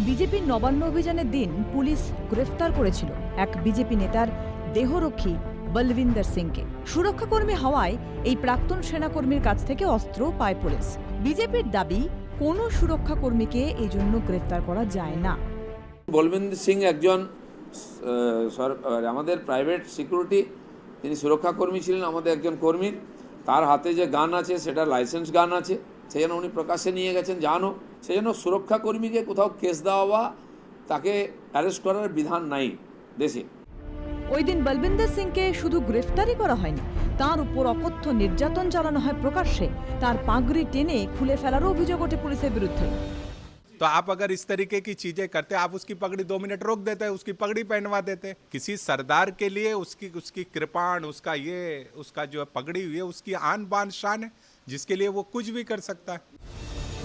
বিজেপির নবান্ন অভিযানের দিন পুলিশ গ্রেফতার করেছিল এক বিজেপি নেতার দেহরক্ষী বলবিন্দর সিংকে। সুরক্ষাকর্মী হওয়ায় এই প্রাক্তন সেনাকর্মীর কাছ থেকে অস্ত্র পায় পুলিশ। বিজেপির দাবি, কোনো সুরক্ষাকর্মীকে এই জন্য গ্রেফতার করা যায় না। বলবিন্দর সিং একজন আমাদের প্রাইভেট সিকিউরিটি, তিনি সুরক্ষাকর্মী ছিলেন আমাদের একজন কর্মীর। তার হাতে যে গান আছে সেটা লাইসেন্স গান আছে, সেই জন্য উনি প্রকাশ্যে নিয়ে গেছেন জানো। সেই জন্য সুরক্ষাকর্মীকে কোথাও কেস দেওয়া বা তাকে অ্যারেস্ট করার বিধান নাই দেশে। ওই দিন বলবিন্দর সিংকে শুধু গ্রেফতারই করা হয়নি, তার উপর অকথ্য নির্যাতন চালানো হয় প্রকাশ্যে। তার পাগড়ি টেনে খুলে ফেলারও অভিযোগ ওঠে পুলিশের বিরুদ্ধে। तो आप अगर इस तरीके की चीजें करते, आप उसकी पगड़ी 2 मिनट रोक देते, उसकी पगड़ी पहनवा देते। किसी सरदार के लिए उसकी कृपाण, उसका जो पगड़ी हुई है, उसकी आन बान शान है, जिसके लिए वो कुछ भी कर सकता है।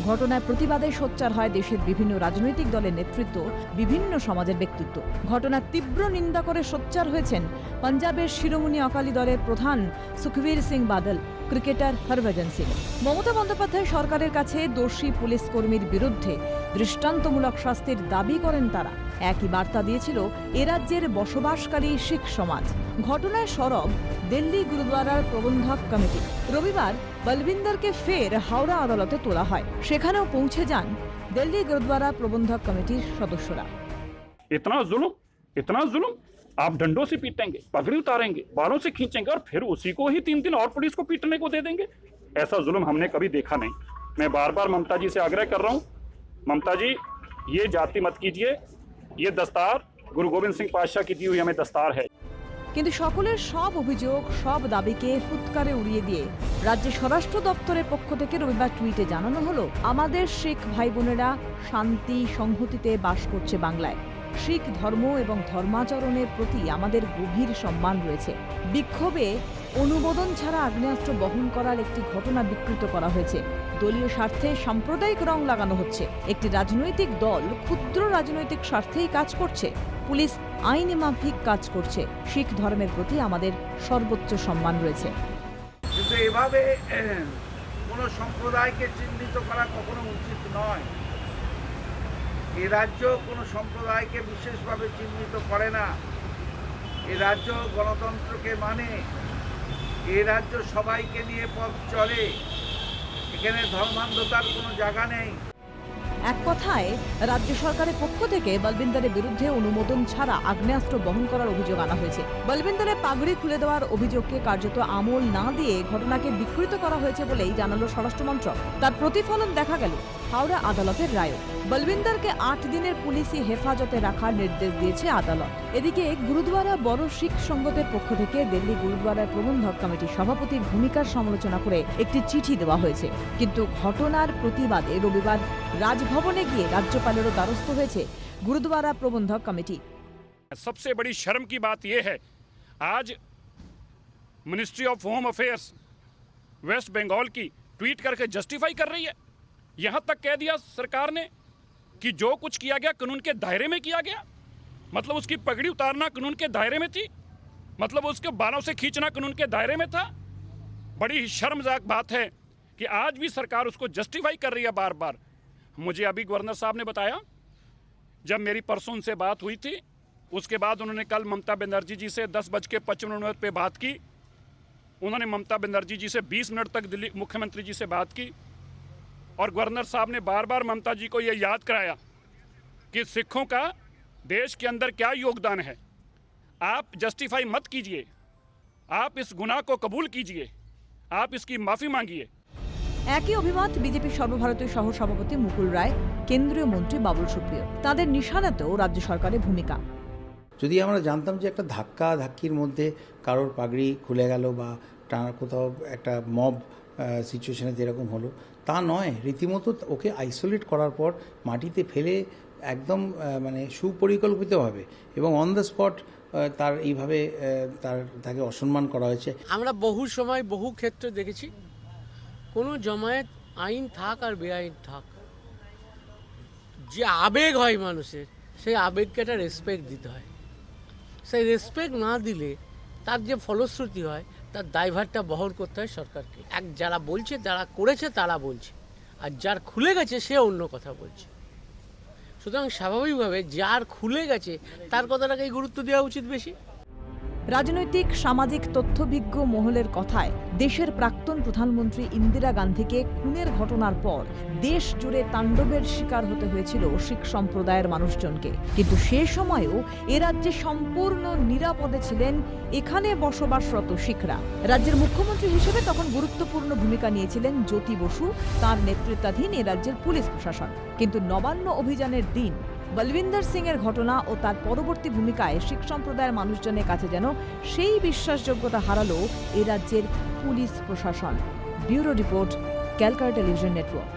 ঘটনায় প্রতিবাদে সোচ্চার হয় দেশের বিভিন্ন রাজনৈতিক দলের নেতৃত্ব, বিভিন্ন সমাজের ব্যক্তিত্ব। ঘটনার তীব্র নিন্দা করে সোচ্চার হয়েছেন পাঞ্জাবের শিরোমণি অকালি দলের প্রধান সুখবীর সিং বাদল, ক্রিকেটার হরভজন সিং। মমতা বন্দ্যোপাধ্যায় সরকারের কাছে দোষী পুলিশ কর্মীর বিরুদ্ধে দৃষ্টান্তমূলক শাস্তির দাবি করেন তারা। একই বার্তা দিয়েছিল এ রাজ্যের বসবাসকারী শিখ সমাজ। ঘটনায় সরব দিল্লি গুরুদ্বারার প্রবন্ধক কমিটি। রবিবার বলবিন্দরকে ফের হাওড়া আদালতে তোলা হয়। সেখানেও পৌঁছে যান দিল্লি গুরুদ্বারা প্রবন্ধক কমিটির সদস্যরা। इतना जुल्म आप डंडों से पीटेंगे, पगड़ी उतारेंगे, बालों से खींचेंगे और फिर उसी को ही 3 दिन और पुलिस को पीटने को दे देंगे। ऐसा जुल्म हमने कभी देखा नहीं। मैं बार बार ममता जी से आग्रह कर रहा हूँ, ममता जी ये जाति मत कीजिए। ये दस्तार गुरु गोविंद सिंह पातशाह की दी हुई हमें दस्तार है। কিন্তু সকলের সব অভিযোগ, সব দাবিকে ফুৎকারে উড়িয়ে দিয়ে রাজ্যের স্বরাষ্ট্র দপ্তরের পক্ষ থেকে রবিবার টুইটে জানানো হলো, আমাদের শিখ ভাই বোনেরা শান্তি সংহতিতে বাস করছে বাংলায়। শিখ ধর্ম এবং ধর্মাচরণের প্রতি আমাদের গভীর সম্মান রয়েছে। বিক্ষোভে অনুমোদন ছাড়া আগ্নেয়াস্ত্র বহন করার একটি ঘটনা বিকৃত করা হয়েছে। দলীয় স্বার্থে সাম্প্রদায়িক রং লাগানো হচ্ছে। একটি রাজনৈতিক দল ক্ষুদ্র রাজনৈতিক স্বার্থেই কাজ করছে। পুলিশ আইন মাফিক কাজ করছে। শিখ ধর্মের প্রতি আমাদের সর্বোচ্চ সম্মান রয়েছে। কিন্তু এভাবে কোনো সম্প্রদায়কে চিহ্নিত করা কখনো উচিত নয়। এ রাজ্য কোনো সম্প্রদায়কে বিশেষভাবে চিহ্নিত করে না। এ রাজ্য গণতন্ত্রকে মানে। এ রাজ্য সবাইকে নিয়ে পথ চলে। এখানে ধর্মান্ধতার কোনো জায়গা নেই। এক কথায় রাজ্য সরকারের পক্ষ থেকে বলবিন্দরের বিরুদ্ধে অনুমোদন ছাড়া আগ্নেয়াস্ত্র বহন করার অভিযোগ আনা হয়েছে। বলবিন্দরের পাগড়ি খুলে দেওয়ার অভিযোগকে কার্যত আমল না দিয়ে ঘটনাকে বিকৃত করা হয়েছে বলেই জানালো স্বরাষ্ট্র মন্ত্রক। তার প্রতিফলন দেখা গেল হাওড়া আদালতের রায়ে। বলবিন্দরকে 8 দিনের পুলিশি হেফাজতে রাখার নির্দেশ দিয়েছে আদালত। এদিকে গুরুদ্বারা বড় শিখ সংগতের পক্ষ থেকে দিল্লি গুরুদ্বারার প্রবন্ধক কমিটির সভাপতির ভূমিকার সমালোচনা করে একটি চিঠি দেওয়া হয়েছে। কিন্তু ঘটনার প্রতিবাদে রবিবার রাজভবনে গিয়ে রাজ্যপালেরও দ্বারস্থ হয়েছে গুরুদ্বারা প্রবন্ধক কমিটি। सबसे बड़ी शर्म की बात यह है, आज ministry of home affairs West Bengal की ट्वीट करके जस्टिफाई कर रही है। यहाँ तक कह दिया सरकार ने कि जो कुछ किया गया कानून के दायरे में किया गया। मतलब उसकी पगड़ी उतारना कानून के दायरे में थी, मतलब उसके बालों से खींचना कानून के दायरे में था। बड़ी शर्मनाक बात है कि आज भी सरकार उसको जस्टिफाई कर रही है बार बार। मुझे अभी गवर्नर साहब ने बताया, जब मेरी परसों उनसे बात हुई थी, उसके बाद उन्होंने कल ममता बनर्जी जी से 10:55 पे बात की। उन्होंने ममता बनर्जी जी से 20 मिनट तक दिल्ली मुख्यमंत्री जी से बात की और गवर्नर साहब ने बार बार ममता जी को यह याद कराया कि सिखों का देश के अंदर क्या योगदान है। आप जस्टिफाई मत कीजिए, आप इस गुनाह को कबूल कीजिए, आप इसकी माफ़ी मांगिए। একই অভিমত বিজেপির সর্বভারতীয় সহ সভাপতি মুকুল রায়, কেন্দ্রীয় মন্ত্রী বাবুল সুপ্রিয়। তাদের নিশানাতেও রাজ্য সরকারের ভূমিকা। যদি আমরা জানতাম যে একটা ধাক্কির মধ্যে কারোর পাগড়ি খুলে গেল বা টানা কোথাও একটা মব সিচুয়েশনে যেরকম হলো, তা নয়। রীতিমতো ওকে আইসোলেট করার পর মাটিতে ফেলে একদম মানে সুপরিকল্পিতভাবে এবং অন দ্য স্পট তার এইভাবে তাকে অসম্মান করা হয়েছে। আমরা বহু সময় বহু ক্ষেত্রে দেখেছি, কোনো জমায়েত আইন থাক আর বেআইন থাক, যে আবেগ হয় মানুষের, সেই আবেগকে একটা রেসপেক্ট দিতে হয়। সেই রেসপেক্ট না দিলে তার যে ফলশ্রুতি হয় তার দায়ভারটা বহন করতে হয় সরকারকে। যারা বলছে, যারা করেছে তারা বলছে, আর যার খুলে গেছে সে অন্য কথা বলছে। সুতরাং স্বাভাবিকভাবে যার খুলে গেছে তার কথাটাকেই গুরুত্ব দেওয়া উচিত বেশি। রাজনৈতিক সামাজিক তথ্যভিজ্ঞ মহলের কথায় দেশের প্রাক্তন প্রধানমন্ত্রী ইন্দিরা গান্ধীকে খুনের ঘটনার পর দেশ জুড়ে তাণ্ডবের শিকার হতে হয়েছিল শিখ সম্প্রদায়ের মানুষজনকে, কিন্তু সে সময়েও এ রাজ্যে সম্পূর্ণ নিরাপদে ছিলেন এখানে বসবাসরত শিখরা। রাজ্যের মুখ্যমন্ত্রী হিসেবে তখন গুরুত্বপূর্ণ ভূমিকা নিয়েছিলেন জ্যোতি বসু, তার নেতৃত্বাধীন এ রাজ্যের পুলিশ প্রশাসন। কিন্তু নবান্ন অভিযানের দিন বলবিন্দর সিং এর ঘটনা ও তার পরবর্তী ভূমিকায় শিখ সম্প্রদায়ের মানুষজনের কাছে যেন সেই বিশ্বাসযোগ্যতা হারালো এ রাজ্যের পুলিশ প্রশাসন। Bureau report, Calcutta television network.